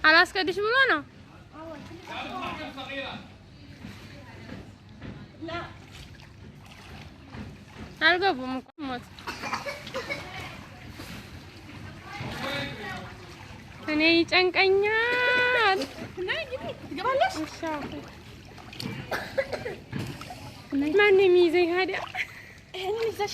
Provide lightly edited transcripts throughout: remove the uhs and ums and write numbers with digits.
አላስቀድሽ ብሎ ነው አልገቡም እኮ ሞት እኔ ይጨንቀኛል ትገባለሽ ማን የሚይዘኝ ታዲያ እኔ ይዘሽ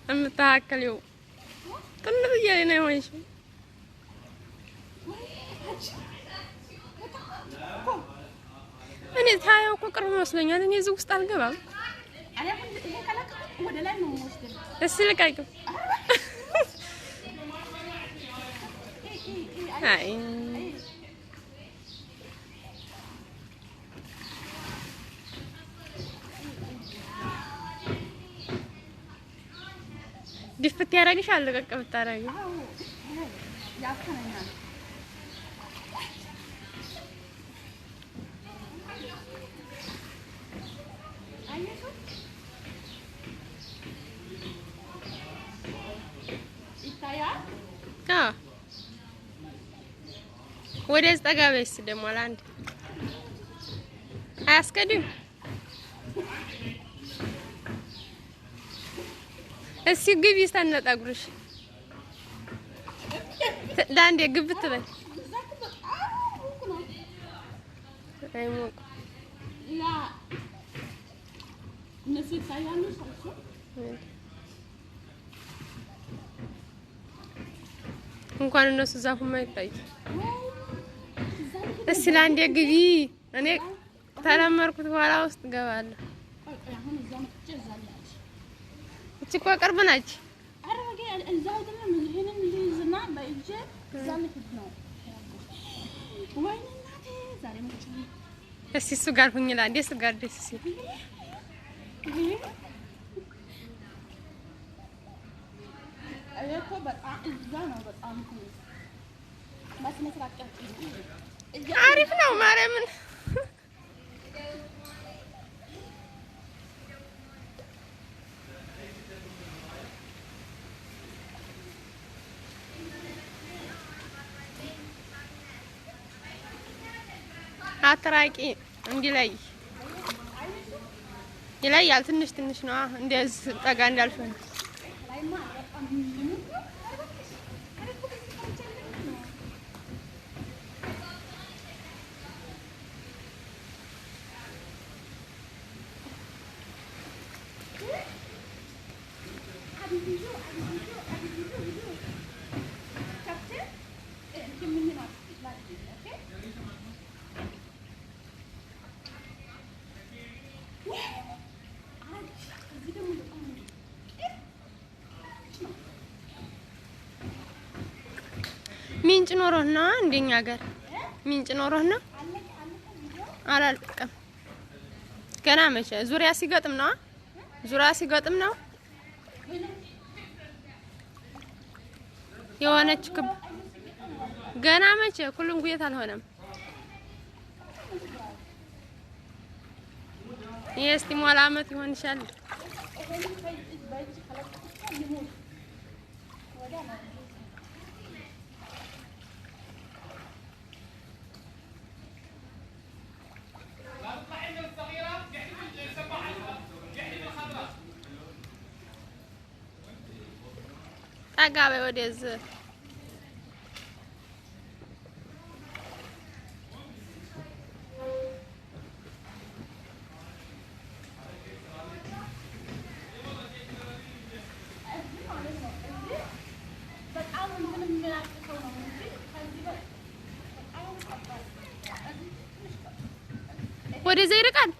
የምታከለው ጥንት እያለ ነው ወይስ እኔ ታየው እኮ ቅርብ መስሎኛል። እኔ እዚህ ውስጥ አልገባም። እሺ ልቀቂው። አይ ድፍት ያደርግሻል ለቀቅ ብታረጊ ያፈናኛል ወደዚህ ጠጋ በይስ ደግሞ ለአንድ አያስከድም። እስኪ ግቢ እስከነጠጉርሽ ለአንዴ ግብት በይ። አይሞቅ እነሱ ይታያሉ እንኳን እነሱ ዛፉማ ይታይ። እስኪ ለአንዴ ግቢ። እኔ ተለመርኩት በኋላ ውስጥ ገባለሁ። እቺ እኮ ቅርብ ናች። እስኪ እሱ ጋር ሁኝ ለአንዴ እሱ ጋር ደስ ሲል እኮ በጣም እዛ ነው በጣም መስመር አሪፍ ነው ማርያምን አትራቂ እንዲላይ ይላያል ትንሽ ትንሽ ነው እንደዚህ ጠጋ እንዳልፈን ምንጭ ኖሮህ ነው እንደኛ ሀገር ምንጭ ኖሮህ ነው አላልቅም ገና መቼ ዙሪያ ሲገጥም ነው የሆነች ክብ ገና መቼ ሁሉም ጉየት አልሆነም የስቲ ሞላ አመት ይሆን ይችላል ጠጋ በይ ወደዚህ ወደዚህ ይርቃል